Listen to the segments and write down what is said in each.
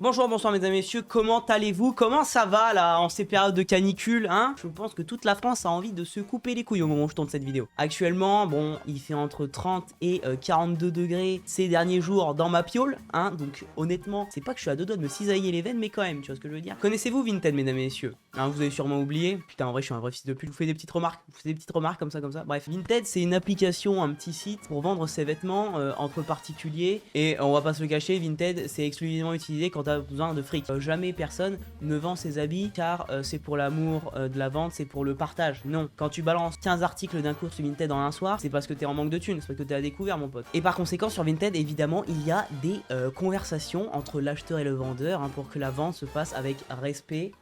Bonjour, bonsoir mesdames et messieurs, comment allez-vous? Comment ça va là en ces périodes de canicule, hein? Je pense que toute la France a envie de se couper les couilles au moment où je tourne cette vidéo. Actuellement, bon, il fait entre 30 et 42 degrés ces derniers jours dans ma piole, hein? Donc honnêtement, c'est pas que je suis à deux doigts de me cisailler les veines, mais quand même, tu vois ce que je veux dire? Connaissez-vous Vinted, mesdames et messieurs? Hein, vous avez sûrement oublié. Putain, en vrai, je suis un vrai fils de pute. Je vous fais des petites remarques, comme ça. Bref, Vinted, c'est une application, un petit site pour vendre ses vêtements entre particuliers. Et on va pas se le cacher, Vinted, c'est exclusivement utilisé quand t'as besoin de fric. Jamais personne ne vend ses habits car c'est pour l'amour de la vente, c'est pour le partage. Non, quand tu balances 15 articles d'un coup sur Vinted en un soir, c'est parce que t'es en manque de thunes, c'est parce que t'es à découvert, mon pote. Et par conséquent, sur Vinted, évidemment, il y a des conversations entre l'acheteur et le vendeur hein, pour que la vente se fasse avec respect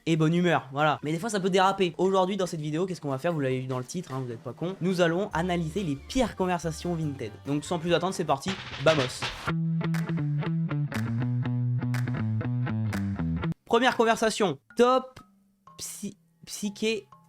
et bonne humeur, voilà. Mais des fois ça peut déraper. Aujourd'hui dans cette vidéo, qu'est-ce qu'on va faire? Vous l'avez vu dans le titre, hein, vous n'êtes pas con. Nous allons analyser les pires conversations Vinted. Donc sans plus attendre, c'est parti, vamos. Première conversation, top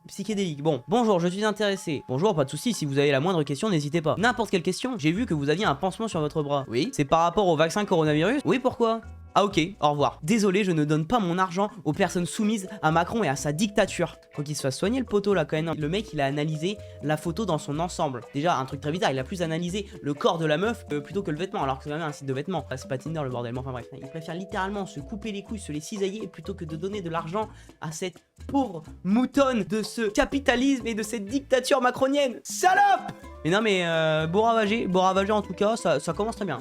psychédélique. Bon, bonjour, je suis intéressé. Bonjour, pas de soucis, si vous avez la moindre question, n'hésitez pas. N'importe quelle question, j'ai vu que vous aviez un pansement sur votre bras. Oui, c'est par rapport au vaccin coronavirus? Oui, pourquoi? Ah ok, au revoir. Désolé, je ne donne pas mon argent aux personnes soumises à Macron et à sa dictature. Faut qu'il se fasse soigner le poteau là quand même. Le mec il a analysé la photo dans son ensemble. Déjà un truc très bizarre, il a plus analysé le corps de la meuf plutôt que le vêtement. Alors que c'est quand même un site de vêtements. C'est pas Tinder le bordel, mais enfin bref. Il préfère littéralement se couper les couilles, se les cisailler plutôt que de donner de l'argent à cette pauvre moutonne de ce capitalisme et de cette dictature macronienne. Salope! Mais non mais beau ravager en tout cas, ça commence très bien,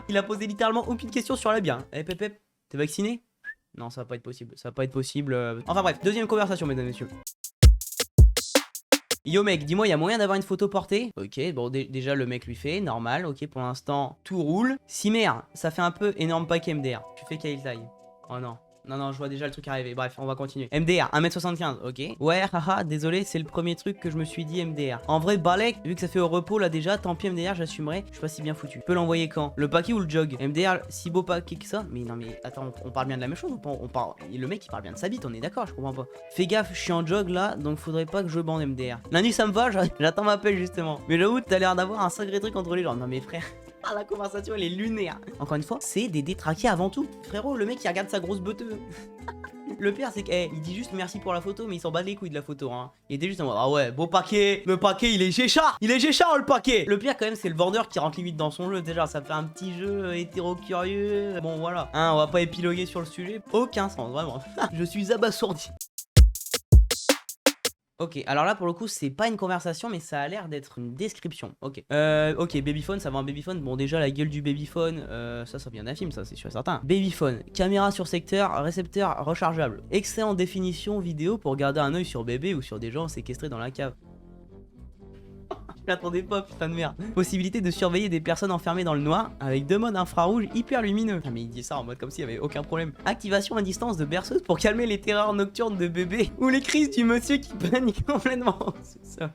Il a posé littéralement aucune question sur la bien. Eh Pep, t'es vacciné? Non, ça va pas être possible, Enfin bref, deuxième conversation mesdames et messieurs. Yo mec, dis-moi, il y a moyen d'avoir une photo portée? Ok, bon déjà le mec lui fait, normal, ok pour l'instant, tout roule. Si merde, ça fait un peu énorme paquet MDR. Tu fais quelle taille? Oh non. Non, je vois déjà le truc arriver. Bref, on va continuer. MDR, 1m75, ok. Ouais, haha, désolé, c'est le premier truc que je me suis dit MDR. En vrai, Balek, vu que ça fait au repos là déjà, tant pis MDR, j'assumerai. Je suis pas si bien foutu. Je peux l'envoyer quand? Le paquet ou le jog? MDR, si beau paquet que ça? Mais non, mais attends, on parle bien de la même chose ou pas? Le mec il parle bien de sa bite, on est d'accord, je comprends pas. Fais gaffe, je suis en jog là, donc faudrait pas que je bande MDR. Lundi ça me va, j'attends ma pelle justement. Mais j'avoue, t'as l'air d'avoir un sacré truc entre les jambes. Non mais frère. Ah, la conversation elle est lunaire. Encore une fois, c'est des détraqués avant tout. Frérot, le mec il regarde sa grosse beuteuse. Le pire c'est qu'il dit juste merci pour la photo, mais il s'en bat les couilles de la photo hein. Il était juste en mode ah ouais, beau paquet, le paquet il est géchard, le paquet. Le pire quand même c'est le vendeur qui rentre limite dans son jeu. Déjà ça fait un petit jeu hétéro-curieux. Bon voilà, hein, on va pas épiloguer sur le sujet. Aucun sens, vraiment. Je suis abasourdi. Ok, alors là pour le coup c'est pas une conversation mais ça a l'air d'être une description. Ok, ok, babyphone, ça va un babyphone. Bon déjà la gueule du babyphone, ça vient d'un film, ça c'est sûr et certain. Babyphone, caméra sur secteur, récepteur rechargeable. Excellent définition vidéo pour garder un œil sur bébé ou sur des gens séquestrés dans la cave. Je m'attendais pas, putain de merde. Possibilité de surveiller des personnes enfermées dans le noir avec deux modes infrarouge hyper lumineux. Ah mais il dit ça en mode comme s'il y avait aucun problème. Activation à distance de berceuse pour calmer les terreurs nocturnes de bébé ou les crises du monsieur qui panique complètement. C'est ça.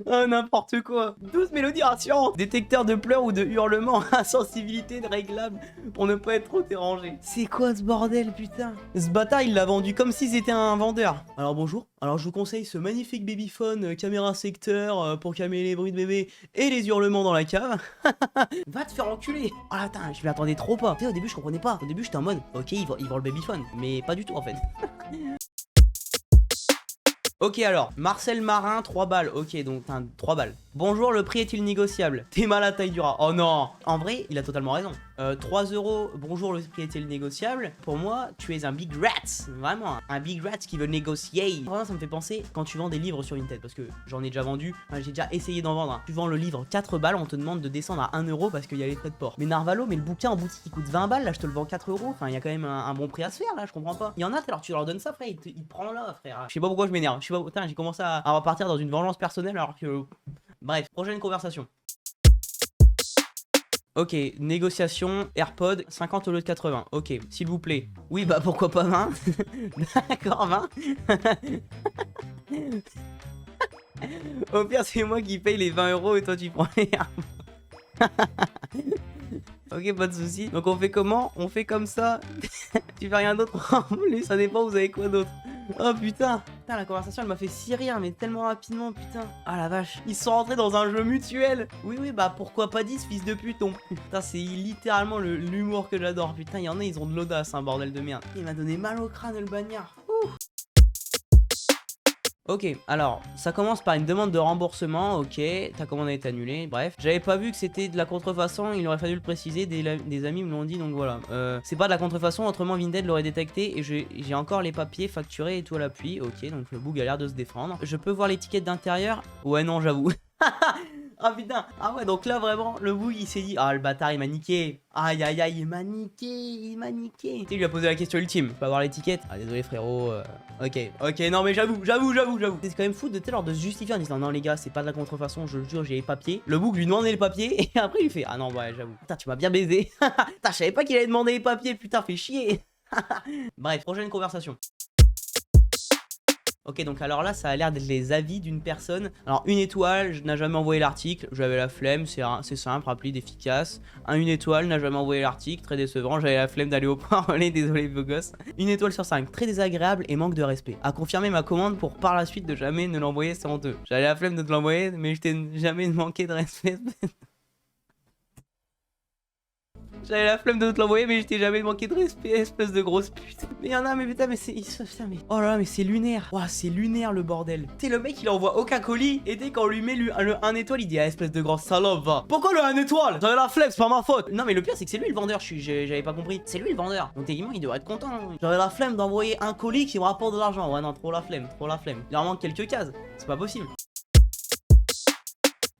Oh n'importe quoi. 12 mélodies rassurantes. Détecteur de pleurs ou de hurlements à sensibilité réglable pour ne pas être trop dérangé. C'est quoi ce bordel putain? Ce bâtard il l'a vendu comme si c'était un vendeur. Alors bonjour. Alors je vous conseille ce magnifique babyphone caméra secteur pour calmer les bruits de bébé et les hurlements dans la cave. Va te faire enculer. Oh là attends, je m'attendais trop pas. Tu sais au début je comprenais pas. Au début j'étais en mode ok il vend le babyphone. Mais pas du tout en fait. Ok alors, Marcel Marin, 3 balles. Ok, donc 3 balles. Bonjour, le prix est-il négociable? T'es mal à taille du rat. Oh non. En vrai, il a totalement raison. 3 euros, bonjour, le prix est-il négociable? Pour moi, tu es un big rat. Vraiment, un big rat qui veut négocier. Vraiment, ça me fait penser quand tu vends des livres sur Vinted. Parce que j'en ai déjà vendu. Enfin, j'ai déjà essayé d'en vendre. Tu vends le livre 4 balles, on te demande de descendre à 1 euro parce qu'il y a les frais de port. Mais Narvalo, mais le bouquin en boutique il coûte 20 balles. Là, je te le vends 4 euros. Enfin, il y a quand même un bon prix à se faire là, je comprends pas. Il y en a, alors tu leur donnes ça, frère. Il te prend là, frère. Je sais pas pourquoi je m'énerve. Je sais pas, putain, j'ai commencé à repartir dans une vengeance personnelle alors que. Bref, prochaine conversation. Ok, négociation, AirPod, 50 au lieu de 80. Ok, s'il vous plaît. Oui, bah pourquoi pas 20? D'accord, 20. Au pire, c'est moi qui paye les 20 euros et toi tu prends les AirPods. Ok, pas de soucis. Donc on fait comment? On fait comme ça. Tu fais rien d'autre en plus, ça dépend, vous avez quoi d'autre? Oh putain. Putain, la conversation, elle m'a fait si rire, mais tellement rapidement, putain. Ah la vache. Ils sont rentrés dans un jeu mutuel. Oui, oui, bah pourquoi pas 10, fils de pute, non. Putain, c'est littéralement l'humour que j'adore. Putain, il y en a, ils ont de l'audace, un bordel de merde. Il m'a donné mal au crâne, le bagnard. Ouh. Ok, alors, ça commence par une demande de remboursement, ok, ta commande est annulée, bref. J'avais pas vu que c'était de la contrefaçon, il aurait fallu le préciser, des amis me l'ont dit, donc voilà. C'est pas de la contrefaçon, autrement Vinted l'aurait détecté, et j'ai encore les papiers facturés et tout à l'appui, ok, donc le bug a l'air de se défendre. Je peux voir l'étiquette d'intérieur? Ouais, non, j'avoue. Ah putain, ah ouais, donc là vraiment le bug il s'est dit, ah le bâtard il m'a niqué. Aïe aïe aïe, il m'a niqué. Tu sais, il lui a posé la question ultime, je peux avoir l'étiquette? Ah désolé frérot, ok, non mais j'avoue. C'est quand même fou de de se justifier en disant non les gars c'est pas de la contrefaçon, je le jure j'ai les papiers. Le bug lui demandait les papiers et après il fait ah non ouais j'avoue. Putain tu m'as bien baisé. Putain je savais pas qu'il allait demander les papiers, putain fais chier. Bref, prochaine conversation. Ok, donc alors là, ça a l'air d'être les avis d'une personne. Alors, 1 étoile, je n'ai jamais envoyé l'article. J'avais la flemme, c'est simple, rapide, efficace. 1 étoile, n'a jamais envoyé l'article, très décevant. J'avais la flemme d'aller au point relais, désolé, beau gosse. 1 étoile sur 5, très désagréable et manque de respect. À confirmer ma commande pour par la suite de jamais ne l'envoyer, c'est honteux. J'avais la flemme de te l'envoyer, mais je t'ai jamais manqué de respect. J'avais la flemme de te l'envoyer, mais je t'ai jamais manqué de respect, espèce de grosse pute. Mais y'en a, mais putain, mais c'est. Putain, mais. Oh là là, mais c'est lunaire. Ouah, c'est lunaire le bordel. Tu sais, le mec il envoie aucun colis, et dès qu'on lui met le 1 étoile, il dit ah, espèce de grosse salope, va. Pourquoi le 1 étoile? J'avais la flemme, c'est pas ma faute. Non, mais le pire, c'est que c'est lui le vendeur, j'avais pas compris. C'est lui le vendeur. Donc, techniquement, il devrait être content. J'avais la flemme d'envoyer un colis qui me rapporte de l'argent. Ouais, non, trop la flemme, trop la flemme. Il leur manque quelques cases. C'est pas possible.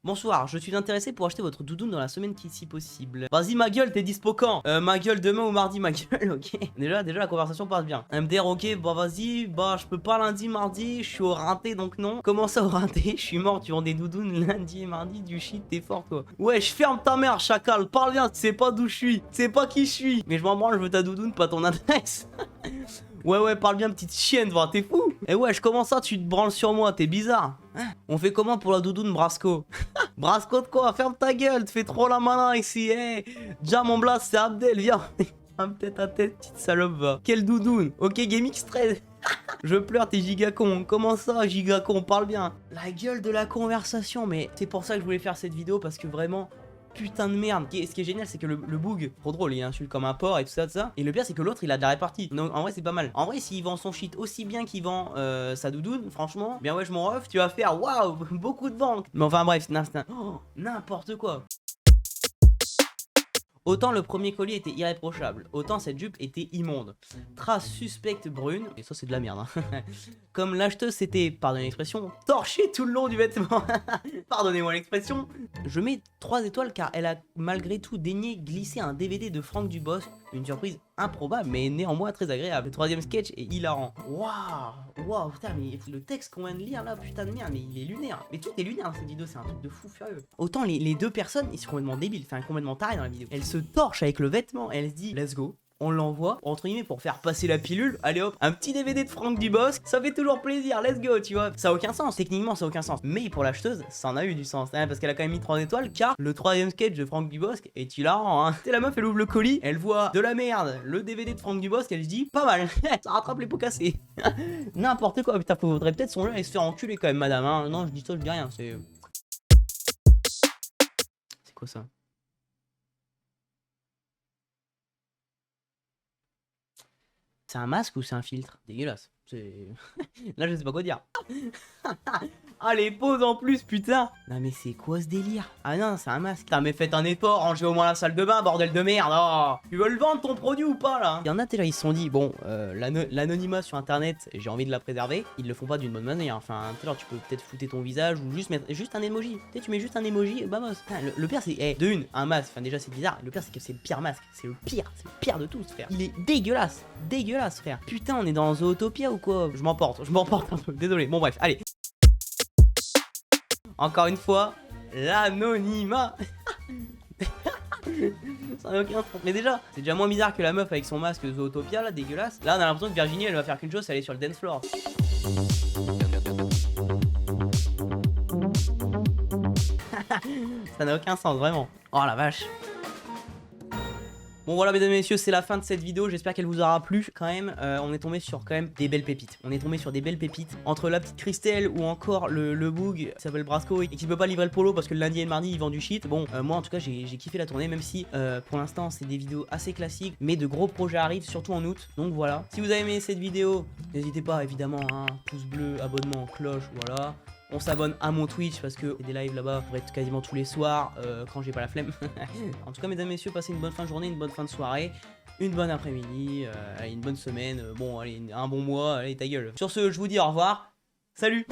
Bonsoir, je suis intéressé pour acheter votre doudoune dans la semaine qui si possible. Vas-y ma gueule, t'es dispo quand? Ma gueule demain ou mardi ma gueule, ok. Déjà la conversation passe bien. MDR ok, bah vas-y, bah je peux pas lundi, mardi, je suis au rinté donc non. Comment ça au rinté? Je suis mort, tu vends des doudounes lundi et mardi, du shit, t'es fort toi. Ouais, je ferme ta mère chacal, parle bien, tu sais pas d'où je suis, tu sais pas qui je suis. Mais je m'en branle, je veux ta doudoune, pas ton adresse. Ouais, parle bien petite chienne, va, t'es fou. Eh ouais, comment ça tu te branles sur moi, t'es bizarre. Hein? On fait comment pour la doudoune Brasco? Brasco de quoi? Ferme ta gueule, tu fais trop la malin ici, hey. Déjà mon blast c'est Abdel, viens. Tête à tête, petite salope, va. Quelle doudoune? Ok, GameX 13. Je pleure, t'es gigacon. Comment ça, gigacon? Parle bien. La gueule de la conversation, mais c'est pour ça que je voulais faire cette vidéo, parce que vraiment... Putain de merde. Ce qui est génial, c'est que le bug, trop drôle, il insulte comme un porc et tout ça, Et le pire, c'est que l'autre, il a de la répartie. Donc en vrai, c'est pas mal. En vrai, s'il vend son shit aussi bien qu'il vend sa doudoune, franchement, bien ouais, je m'en ref, tu vas faire waouh, beaucoup de ventes. Mais enfin bref, n'importe quoi. Autant le premier colis était irréprochable, autant cette jupe était immonde. Trace suspecte brune, et ça c'est de la merde, hein. Comme l'acheteuse s'était, pardonnez l'expression, torché tout le long du vêtement. Pardonnez-moi l'expression. Je mets 3 étoiles car elle a malgré tout daigné glisser un DVD de Franck Dubosc. Une surprise improbable mais néanmoins très agréable. Le 3e sketch est hilarant. Waouh, putain, mais le texte qu'on vient de lire là, putain de merde, mais il est lunaire. Mais tout est lunaire dans cette vidéo, c'est un truc de fou furieux. Autant les deux personnes, ils sont complètement débiles, enfin complètement tarés dans la vidéo. Elles se torchent avec le vêtement, elle se dit let's go. On l'envoie, entre guillemets, pour faire passer la pilule. Allez hop, un petit DVD de Franck Dubosc, ça fait toujours plaisir, let's go, tu vois. Ça a aucun sens, techniquement ça a aucun sens. Mais pour l'acheteuse, ça en a eu du sens, hein, parce qu'elle a quand même mis 3 étoiles, car le 3e sketch de Franck Dubosc est hilarant, hein. Tu sais, la meuf, elle ouvre le colis, elle voit de la merde, le DVD de Franck Dubosc, elle se dit, pas mal, ça rattrape les pots cassés. N'importe quoi, putain, faudrait peut-être songer et se faire enculer quand même, madame, hein. Non, je dis ça, je dis rien, c'est quoi ça? C'est un masque ou c'est un filtre? Dégueulasse. Là, je sais pas quoi dire. Ah, les poses en plus, putain. Non, mais c'est quoi ce délire? Ah non, c'est un masque. Putain, mais faites un effort, rangez au moins la salle de bain, bordel de merde. Oh, tu veux le vendre ton produit ou pas là? Il y en a, ils se sont dit, bon, l'anonymat sur internet, j'ai envie de la préserver. Ils le font pas d'une bonne manière. Enfin, tu peux peut-être flouter ton visage ou juste mettre juste un emoji. Tu sais, tu mets juste un emoji, vamos. Le pire, c'est, de une, un masque. Enfin, déjà, c'est bizarre. Le pire, c'est que c'est le pire masque. C'est le pire de tous, frère. Il est dégueulasse. Dégueulasse, frère. Putain, on est dans Zootopia ou quoi? Je m'emporte un peu. Désolé. Bon, bref, allez. Encore une fois, l'anonymat. Ça n'a aucun sens. Mais déjà, c'est déjà moins bizarre que la meuf avec son masque Zootopia là, dégueulasse. Là, on a l'impression que Virginie, elle va faire qu'une chose, c'est aller sur le dance floor. Ça n'a aucun sens, vraiment. Oh la vache. Bon voilà mesdames et messieurs, c'est la fin de cette vidéo, j'espère qu'elle vous aura plu quand même. On est tombé sur quand même des belles pépites. On est tombé sur des belles pépites. Entre la petite Christelle ou encore le boog qui s'appelle Brasco et qui peut pas livrer le polo parce que le lundi et le mardi il vend du shit. Bon moi en tout cas j'ai kiffé la tournée, même si pour l'instant c'est des vidéos assez classiques, mais de gros projets arrivent surtout en août. Donc voilà, si vous avez aimé cette vidéo, n'hésitez pas évidemment, hein, pouce bleu, abonnement, cloche, voilà. On s'abonne à mon Twitch parce que des lives là-bas pour être quasiment tous les soirs quand j'ai pas la flemme. En tout cas mesdames et messieurs, passez une bonne fin de journée, une bonne fin de soirée, une bonne après-midi, une bonne semaine, bon allez, un bon mois, allez ta gueule. Sur ce, je vous dis au revoir, salut.